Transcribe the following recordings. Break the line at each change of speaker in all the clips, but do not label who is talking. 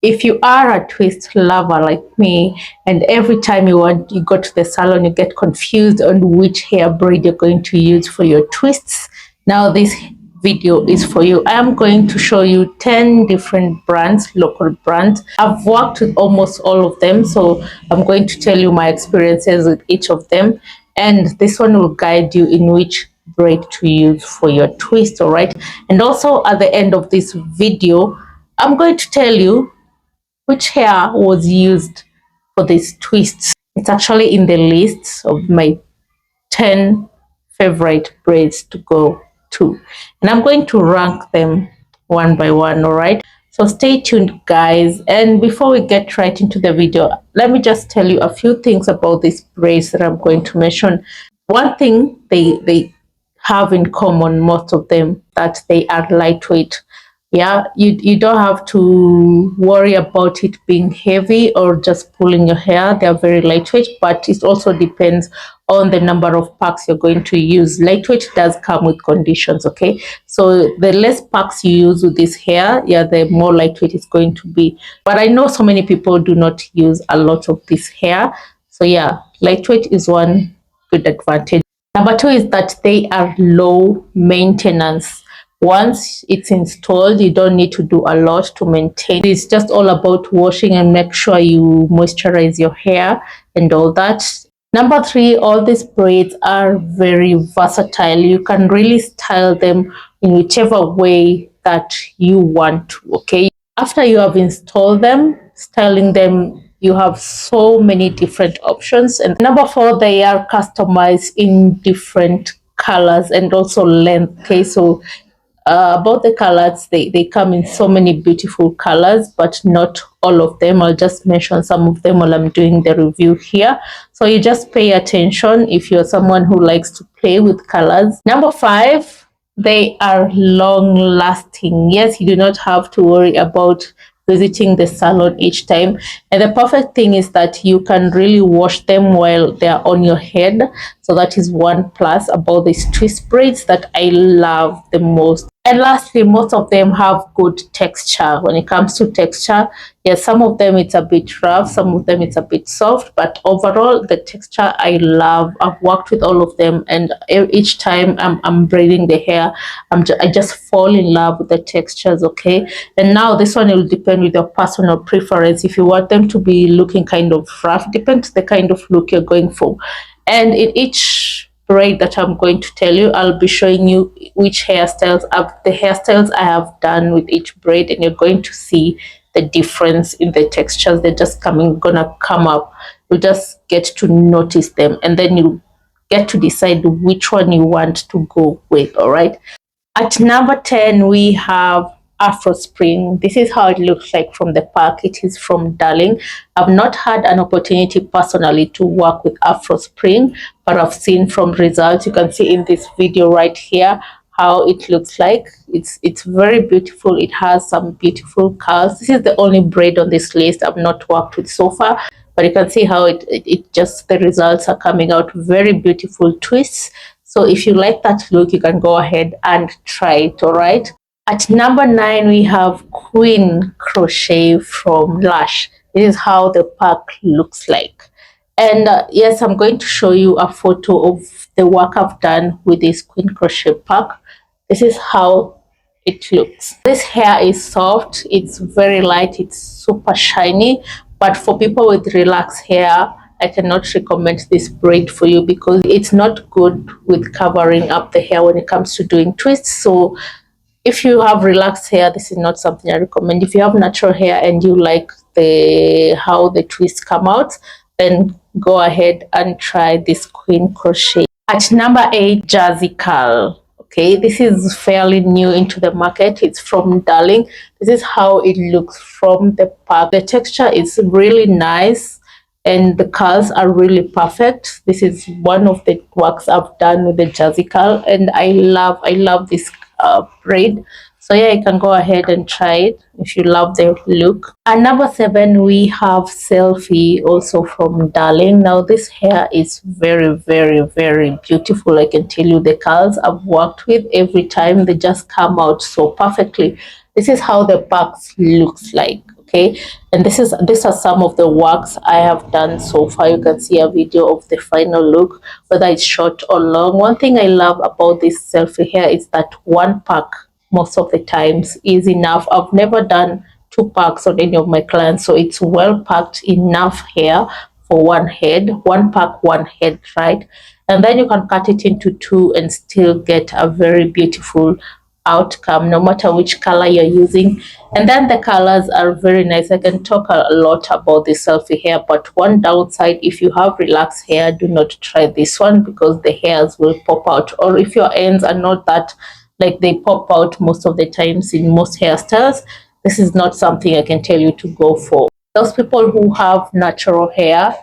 If you are a twist lover like me, and every time you go to the salon, you get confused on which hair braid you're going to use for your twists, now this video is for you. I am going to show you 10 different brands, local brands. I've worked with almost all of them, so I'm going to tell you my experiences with each of them, and this one will guide you in which braid to use for your twist. All right, and also at the end of this video, I'm going to tell you which hair was used for these twists. It's actually in the list of my 10 favorite braids to go to, and I'm going to rank them one by one. All right, so stay tuned, guys. And before we get right into the video, let me just tell you a few things about these braids that I'm going to mention. One thing they have in common, most of them, that they are lightweight. Yeah, you don't have to worry about it being heavy or just pulling your hair. They're very lightweight, but it also depends on the number of packs you're going to use. Lightweight does come with conditions, okay? So the less packs you use with this hair, yeah, the more lightweight it's going to be. But I know so many people do not use a lot of this hair, so yeah, lightweight is one good advantage. Number two is that they are low maintenance. Once it's installed, you don't need to do a lot to maintain. It's just all about washing and make sure you moisturize your hair and all that. Number three, all these braids are very versatile. You can really style them in whichever way that you want to, okay? After you have installed them, styling them, you have so many different options. And number four, they are customized in different colors and also length, okay? So about the colors, they come in so many beautiful colors, but not all of them. I'll just mention some of them while I'm doing the review here, so you just pay attention if you're someone who likes to play with colors. Number five, they are long lasting. Yes, you do not have to worry about visiting the salon each time, and the perfect thing is that you can really wash them while they're on your head. So that is one plus about these twist braids that I love the most. And lastly, most of them have good texture. When it comes to texture, yes, some of them it's a bit rough, some of them it's a bit soft, but overall the texture I love. I've worked with all of them, and each time I'm braiding the hair, I just fall in love with the textures, okay? And now this one will depend with your personal preference. If you want them to be looking kind of rough, depends the kind of look you're going for. And in each braid that I'm going to tell you, I'll be showing you which hairstyles I have done with each braid, and you're going to see the difference in the textures. They're just gonna come up. You'll just get to notice them, and then you get to decide which one you want to go with. All right, at number 10 we have Afro Spring. This is how it looks like from the pack. It is from Darling. I've not had an opportunity personally to work with Afro Spring, but I've seen from results. You can see in this video right here how it looks like. It's very beautiful. It has some beautiful curls. This is the only braid on this list I've not worked with so far, but you can see how it just, the results are coming out. Very beautiful twists. So if you like that look, you can go ahead and try it. All right. At number 9, we have Queen Crochet from Lush. This is how the pack looks like. And yes, I'm going to show you a photo of the work I've done with this Queen Crochet pack. This is how it looks. This hair is soft, it's very light, it's super shiny. But for people with relaxed hair, I cannot recommend this braid for you because it's not good with covering up the hair when it comes to doing twists. So if you have relaxed hair, this is not something I recommend. If you have natural hair and you like how the twists come out, then go ahead and try this Queen Crochet. At number 8, Jazzy Curl. Okay, this is fairly new into the market. It's from Darling. This is how it looks from the pack. The texture is really nice and the curls are really perfect. This is one of the works I've done with the Jazzy Curl, and I love this braid. So yeah, you can go ahead and try it if you love the look. At number 7, we have Selfie, also from Darling. Now this hair is very beautiful. I can tell you, the curls I've worked with, every time they just come out so perfectly. This is how the box looks like. okay. And these are some of the works I have done so far. You can see a video of the final look, whether it's short or long. One thing I love about this selfie hair is that one pack most of the times is enough. I've never done two packs on any of my clients, so it's well packed enough hair for one head. One pack, one head, right? And then you can cut it into two and still get a very beautiful outcome, no matter which color you're using. And then the colors are very nice. I can talk a lot about the selfie hair, but one downside, if you have relaxed hair, do not try this one because the hairs will pop out. Or if your ends are not that, like, they pop out most of the times in most hairstyles, this is not something I can tell you to go for. Those people who have natural hair,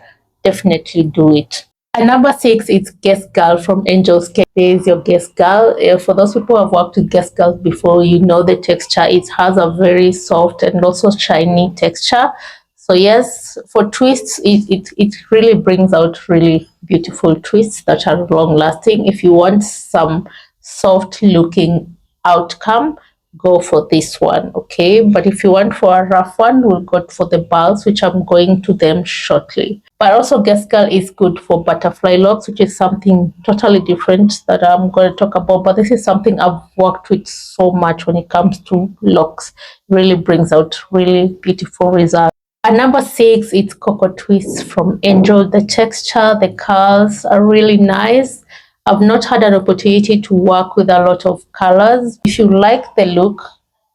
definitely do it. And number 6 is Guest Girl from Angel's Care. There is your Guest Girl. For those people who have worked with Guest Girls before, you know the texture. It has a very soft and also shiny texture. So yes, for twists, it really brings out really beautiful twists that are long lasting. If you want some soft looking outcome, go for this one, okay. But if you want for a rough one, we'll go for the balls, which I'm going to them shortly. But also Guest Girl is good for butterfly locks, which is something totally different that I'm going to talk about. But this is something I've worked with so much when it comes to locks. It really brings out really beautiful results. And number 6, it's Cocoa Twists from Angel. The texture, the curls are really nice. I've not had an opportunity to work with a lot of colors. If you like the look,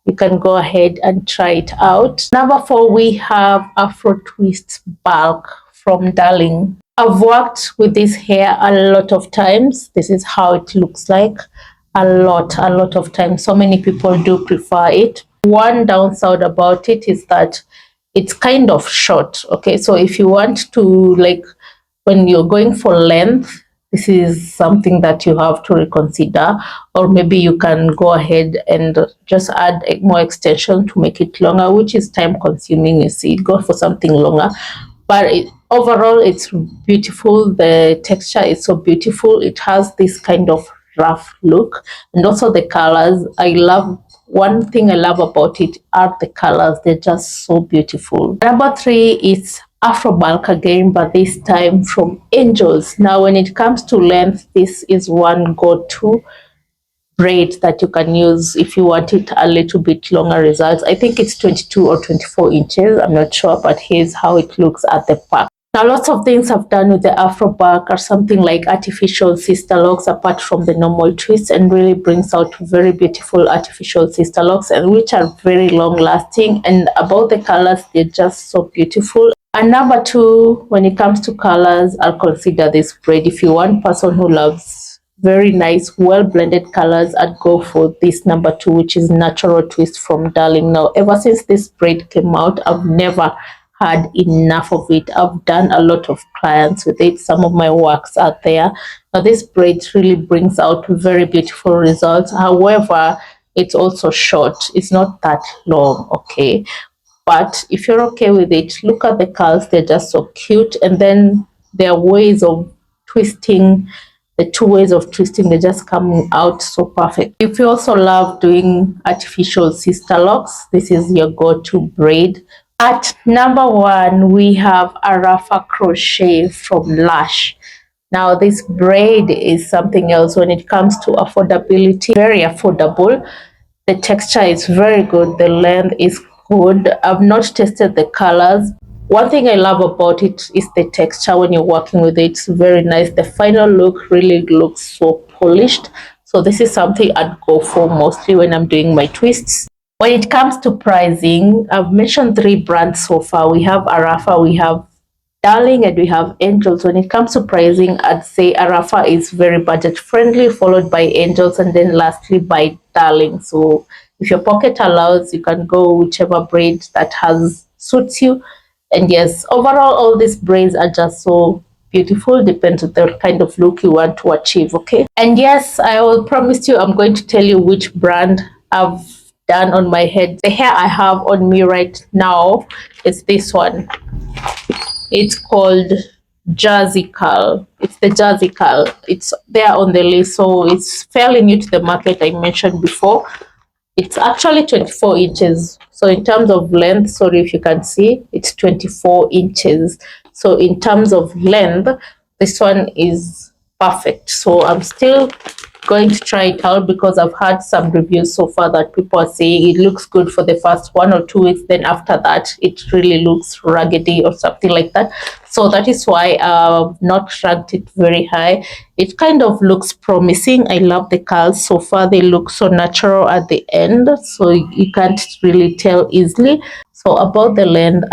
you can go ahead and try it out. Number 4, we have Afro Twist Bulk from Darling. I've worked with this hair a lot of times. This is how it looks like. A lot of times. So many people do prefer it. One downside about it is that it's kind of short, okay. So if you want to, like, when you're going for length, this is something that you have to reconsider. Or maybe you can go ahead and just add more extension to make it longer, which is time consuming. You see, go for something longer. But overall, it's beautiful. The texture is so beautiful. It has this kind of rough look, and also the colors. One thing I love about it are the colors. They're just so beautiful. Number 3 is Afro Bulk again, but this time from Angels. Now, when it comes to length, this is one go-to braid that you can use if you want it a little bit longer results. I think it's 22 or 24 inches. I'm not sure, but here's how it looks at the back. Now, lots of things I've done with the Afro Bulk are something like artificial sister locks apart from the normal twists, and really brings out very beautiful artificial sister locks, and which are very long lasting. And about the colors, they're just so beautiful. And number 2, when it comes to colors, I'll consider this braid. If you want person who loves very nice, well blended colors, I'd go for this number 2, which is Natural Twist from Darling. Now, ever since this braid came out, I've never had enough of it. I've done a lot of clients with it. Some of my works are there. Now, this braid really brings out very beautiful results. However, it's also short. It's not that long, okay. But if you're okay with it, look at the curls. They're just so cute. And then there are ways of twisting. The 2 ways of twisting, they just come out so perfect. If you also love doing artificial sister locks, this is your go-to braid. At number 1, we have Afro Crochet from Lush. Now, this braid is something else when it comes to affordability. Very affordable. The texture is very good. The length is good. I've not tested the colors. One thing I love about it is the texture. When you're working with it, it's very nice. The final look really looks so polished. So this is something I'd go for mostly when I'm doing my twists. When it comes to pricing, I've mentioned 3 brands so far. We have Arafa, we have Darling, and we have Angels. When it comes to pricing, I'd say Arafa is very budget friendly, followed by Angels, and then lastly by Darling. So if your pocket allows, you can go whichever braid that suits you. And yes, overall, all these braids are just so beautiful. Depends on the kind of look you want to achieve, okay. And yes, I will promise you, I'm going to tell you which brand I've done on my head. The hair I have on me right now is this one. It's called Jazzy Curl. It's the Jazzy Curl. It's there on the list, so it's fairly new to the market. I mentioned before, It's actually 24 inches. So in terms of length, sorry if you can see, it's 24 inches. So in terms of length, this one is perfect. So I'm still going to try it out because I've had some reviews so far that people are saying it looks good for the first 1 or 2 weeks, then after that it really looks raggedy or something like that. So that is why I've not ranked it very high. It kind of looks promising. I love the curls so far. They look so natural at the end, so you can't really tell easily. So about the length,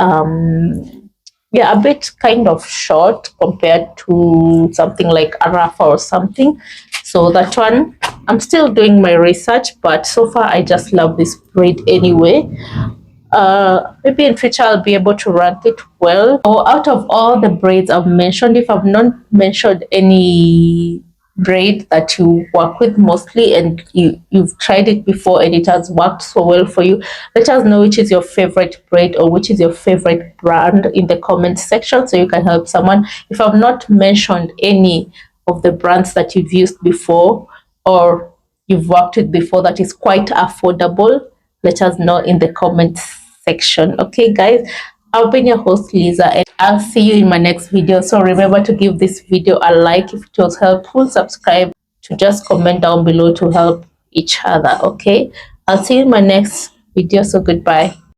yeah, a bit kind of short compared to something like a Rafa or something. So that one, I'm still doing my research, but so far I just love this braid anyway. Maybe in future I'll be able to rank it well. Or out of all the braids I've mentioned, if I've not mentioned any braid that you work with mostly and you've tried it before and it has worked so well for you, let us know which is your favorite braid or which is your favorite brand in the comment section so you can help someone. If I've not mentioned any of the brands that you've used before or you've worked with before that is quite affordable, let us know in the comments section. Okay guys, I've been your host Lisa and I'll see you in my next video. So remember to give this video a like if it was helpful, subscribe, to just comment down below to help each other. Okay, I'll see you in my next video. So goodbye.